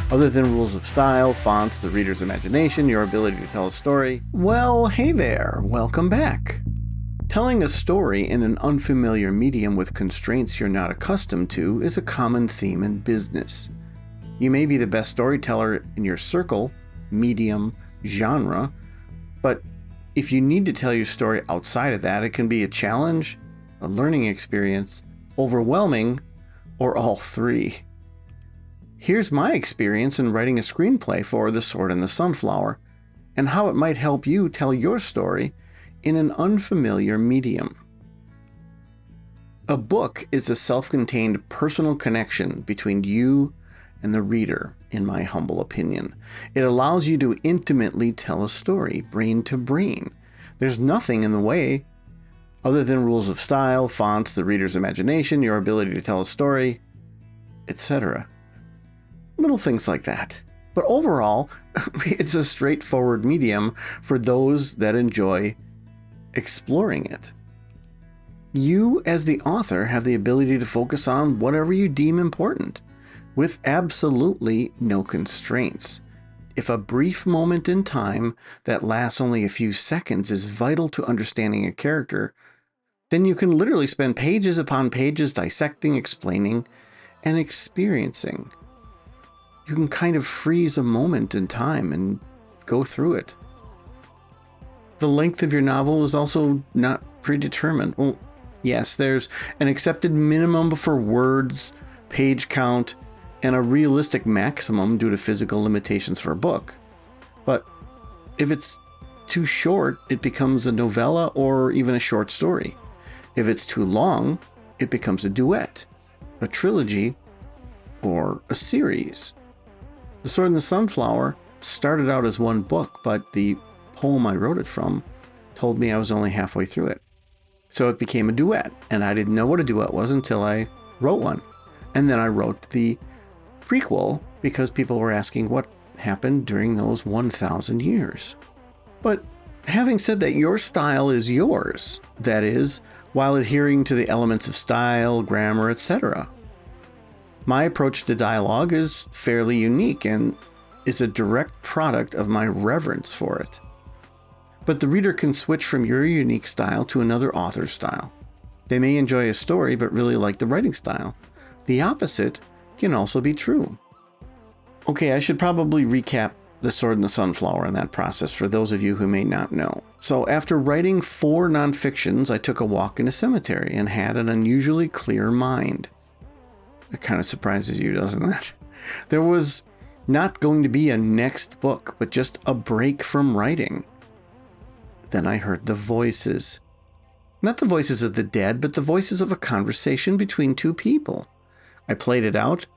Other than rules of style, fonts, the reader's imagination, your ability to tell a story, well, hey there, welcome back. Telling a story in an unfamiliar medium with constraints you're not accustomed to is a common theme in business. You may be the best storyteller in your circle, medium, genre, but if you need to tell your story outside of that, it can be a challenge, a learning experience, overwhelming, or all three. Here's my experience in writing a screenplay for The Sword and the Sunflower, and how it might help you tell your story in an unfamiliar medium. A book is a self-contained personal connection between you and the reader, in my humble opinion. It allows you to intimately tell a story, brain to brain. There's nothing in the way, other than rules of style, fonts, the reader's imagination, your ability to tell a story, etc. Little things like that. But overall, it's a straightforward medium for those that enjoy exploring it. You, as the author, have the ability to focus on whatever you deem important, with absolutely no constraints. If a brief moment in time that lasts only a few seconds is vital to understanding a character, then you can literally spend pages upon pages dissecting, explaining, and experiencing. You can kind of freeze a moment in time and go through it. The length of your novel is also not predetermined. Well, yes, there's an accepted minimum for words, page count, and a realistic maximum due to physical limitations for a book. But if it's too short, it becomes a novella or even a short story. If it's too long, it becomes a duet, a trilogy, or a series. The Sword and the Sunflower started out as one book, but the poem I wrote it from told me I was only halfway through it. So it became a duet, and I didn't know what a duet was until I wrote one. And then I wrote the prequel because people were asking what happened during those 1,000 years. But having said that, your style is yours. That is, while adhering to the elements of style, grammar, etc. My approach to dialogue is fairly unique and is a direct product of my reverence for it. But the reader can switch from your unique style to another author's style. They may enjoy a story but really like the writing style. The opposite can also be true. Okay, I should probably recap The Sword and the Sunflower in that process for those of you who may not know. So after writing 4 nonfictions, I took a walk in a cemetery and had an unusually clear mind. It kind of surprises you, doesn't it? There was not going to be a next book, but just a break from writing. Then I heard the voices. Not the voices of the dead, but the voices of a conversation between 2 people. I played it out,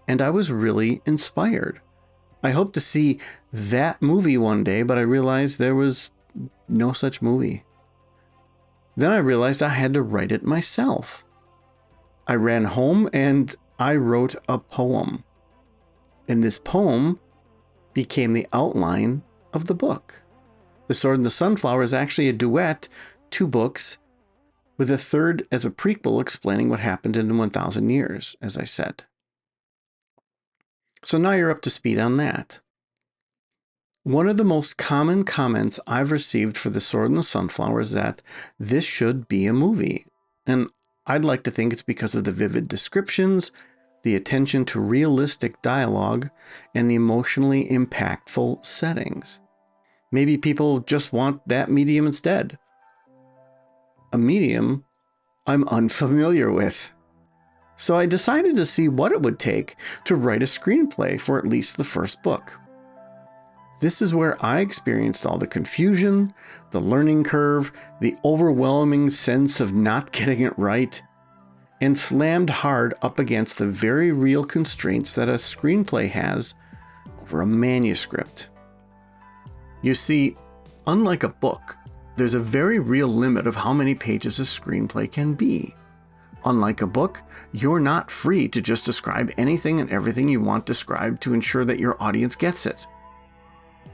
and I was really inspired. I hoped to see that movie one day, but I realized there was no such movie. Then I realized I had to write it myself. I ran home and I wrote a poem. And this poem became the outline of the book. The Sword and the Sunflower is actually a duet, 2 books, with a third as a prequel explaining what happened in 1,000 years, as I said. So now you're up to speed on that. One of the most common comments I've received for The Sword and the Sunflower is that this should be a movie. And I'd like to think it's because of the vivid descriptions, the attention to realistic dialogue, and the emotionally impactful settings. Maybe people just want that medium instead. A medium I'm unfamiliar with. So I decided to see what it would take to write a screenplay for at least the first book. This is where I experienced all the confusion, the learning curve, the overwhelming sense of not getting it right, and slammed hard up against the very real constraints that a screenplay has over a manuscript. You see, unlike a book, there's a very real limit of how many pages a screenplay can be. Unlike a book, you're not free to just describe anything and everything you want described to ensure that your audience gets it.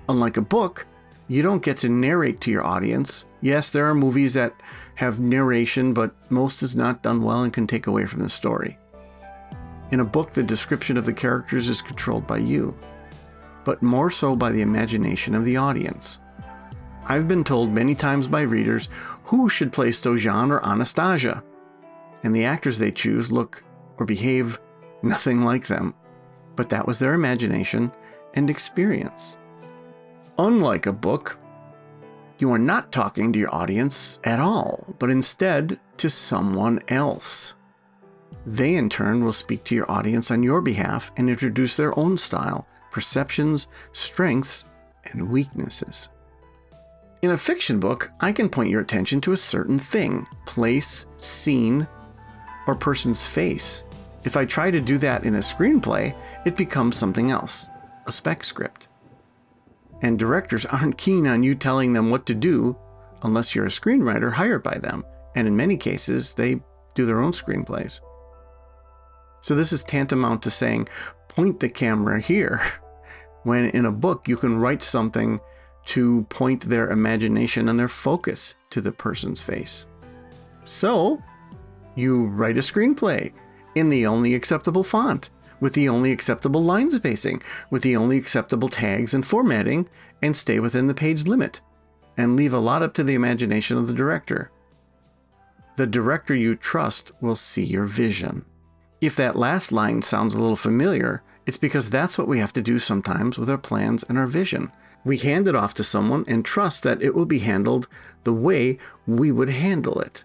Unlike a book, you don't get to narrate to your audience. Yes, there are movies that have narration, but most is not done well and can take away from the story. In a book, the description of the characters is controlled by you, but more so by the imagination of the audience. I've been told many times by readers who should play Stojan or Anastasia, and the actors they choose look or behave nothing like them, but that was their imagination and experience. Unlike a book, you are not talking to your audience at all, but instead to someone else. They in turn will speak to your audience on your behalf and introduce their own style, perceptions, strengths, and weaknesses. In a fiction book, I can point your attention to a certain thing, place, scene, or person's face. If I try to do that in a screenplay, it becomes something else, a spec script. And directors aren't keen on you telling them what to do unless you're a screenwriter hired by them. And in many cases, they do their own screenplays. So this is tantamount to saying, point the camera here. When in a book, you can write something to point their imagination and their focus to the person's face. So you write a screenplay in the only acceptable font, with the only acceptable line spacing, with the only acceptable tags and formatting, and stay within the page limit, and leave a lot up to the imagination of the director. The director you trust will see your vision. If that last line sounds a little familiar, it's because that's what we have to do sometimes with our plans and our vision. We hand it off to someone and trust that it will be handled the way we would handle it.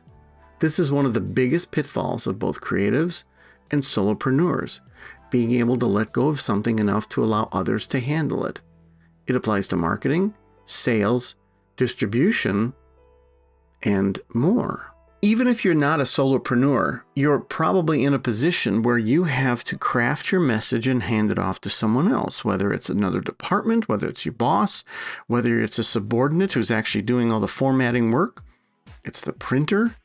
This is one of the biggest pitfalls of both creatives and solopreneurs, being able to let go of something enough to allow others to handle it. It applies to marketing, sales, distribution, and more. Even if you're not a solopreneur, you're probably in a position where you have to craft your message and hand it off to someone else, whether it's another department, whether it's your boss, whether it's a subordinate who's actually doing all the formatting work, it's the printer,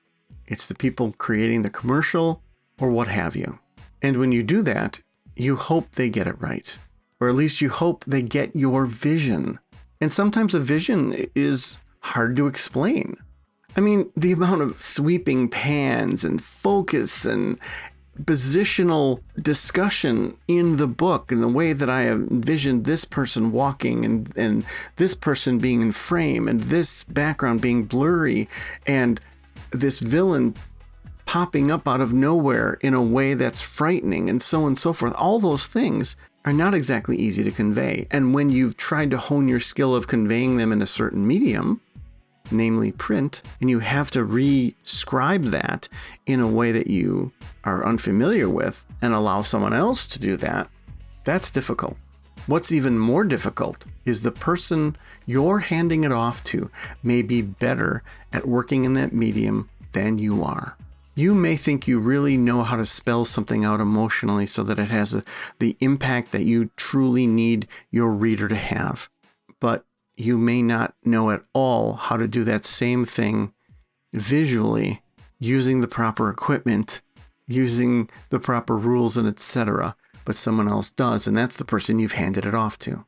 it's the people creating the commercial, or what have you. And when you do that, you hope they get it right, or at least you hope they get your vision. And sometimes a vision is hard to explain. I mean, the amount of sweeping pans and focus and positional discussion in the book and the way that I envisioned this person walking and this person being in frame and this background being blurry and this villain popping up out of nowhere in a way that's frightening and so on and so forth. All those things are not exactly easy to convey. And when you've tried to hone your skill of conveying them in a certain medium, namely print, and you have to re-scribe that in a way that you are unfamiliar with and allow someone else to do that, that's difficult. What's even more difficult is the person you're handing it off to may be better at working in that medium than you are. You may think you really know how to spell something out emotionally so that it has the impact that you truly need your reader to have, but you may not know at all how to do that same thing visually using the proper equipment, using the proper rules and etc., but someone else does, and that's the person you've handed it off to.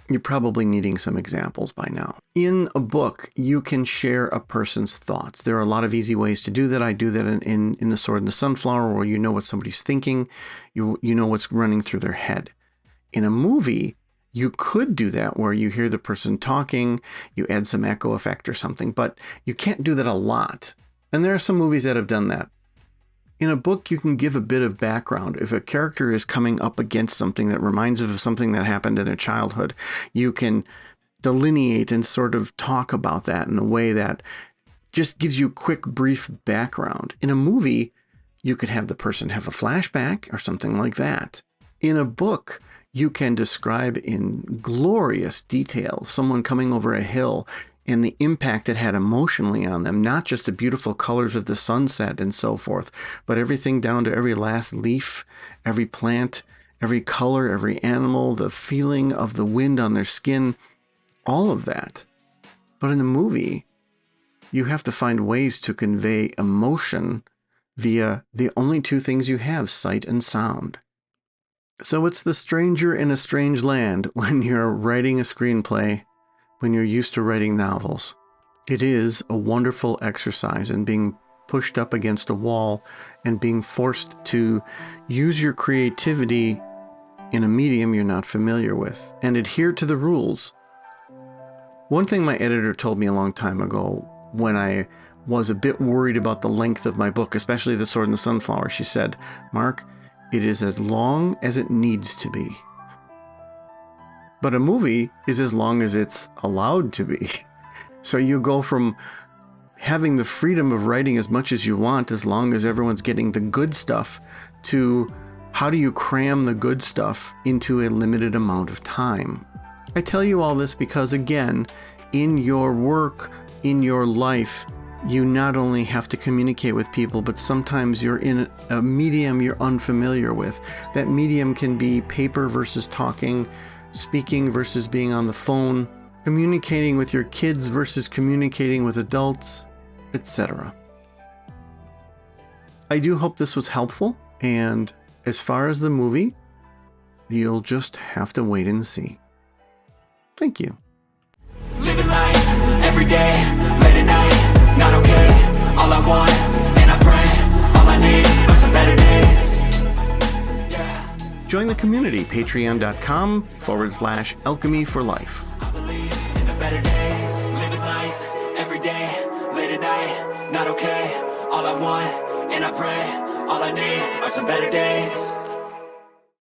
You're probably needing some examples by now. In a book, you can share a person's thoughts. There are a lot of easy ways to do that. I do that in The Sword and the Sunflower, where you know what somebody's thinking, you know what's running through their head. In a movie, you could do that where you hear the person talking, you add some echo effect or something, but you can't do that a lot. And there are some movies that have done that. In a book, you can give a bit of background. If a character is coming up against something that reminds them of something that happened in their childhood, you can delineate and sort of talk about that in a way that just gives you a quick, brief background. In a movie, you could have the person have a flashback or something like that. In a book, you can describe in glorious detail someone coming over a hill and the impact it had emotionally on them, not just the beautiful colors of the sunset and so forth, but everything down to every last leaf, every plant, every color, every animal, the feeling of the wind on their skin, all of that. But in the movie, you have to find ways to convey emotion via the only two things you have, sight and sound. So it's the stranger in a strange land when you're writing a screenplay, when you're used to writing novels. It is a wonderful exercise in being pushed up against a wall and being forced to use your creativity in a medium you're not familiar with and adhere to the rules. One thing my editor told me a long time ago when I was a bit worried about the length of my book, especially The Sword and the Sunflower, she said, "Mark, it is as long as it needs to be. But a movie is as long as it's allowed to be." So you go from having the freedom of writing as much as you want, as long as everyone's getting the good stuff, to how do you cram the good stuff into a limited amount of time? I tell you all this because, again, in your work, in your life, you not only have to communicate with people, but sometimes you're in a medium you're unfamiliar with. That medium can be paper versus talking, speaking versus being on the phone, communicating with your kids versus communicating with adults, etc. I do hope this was helpful, and as far as the movie, you'll just have to wait and see. Thank you. Living life every day, late at night, not okay. All I want, and I pray, all I need are some better days. Yeah. Join the community, patreon.com/alchemy for life. I believe in a better day. Living life every day, late at night, not okay. All I want, and I pray, all I need are some better days.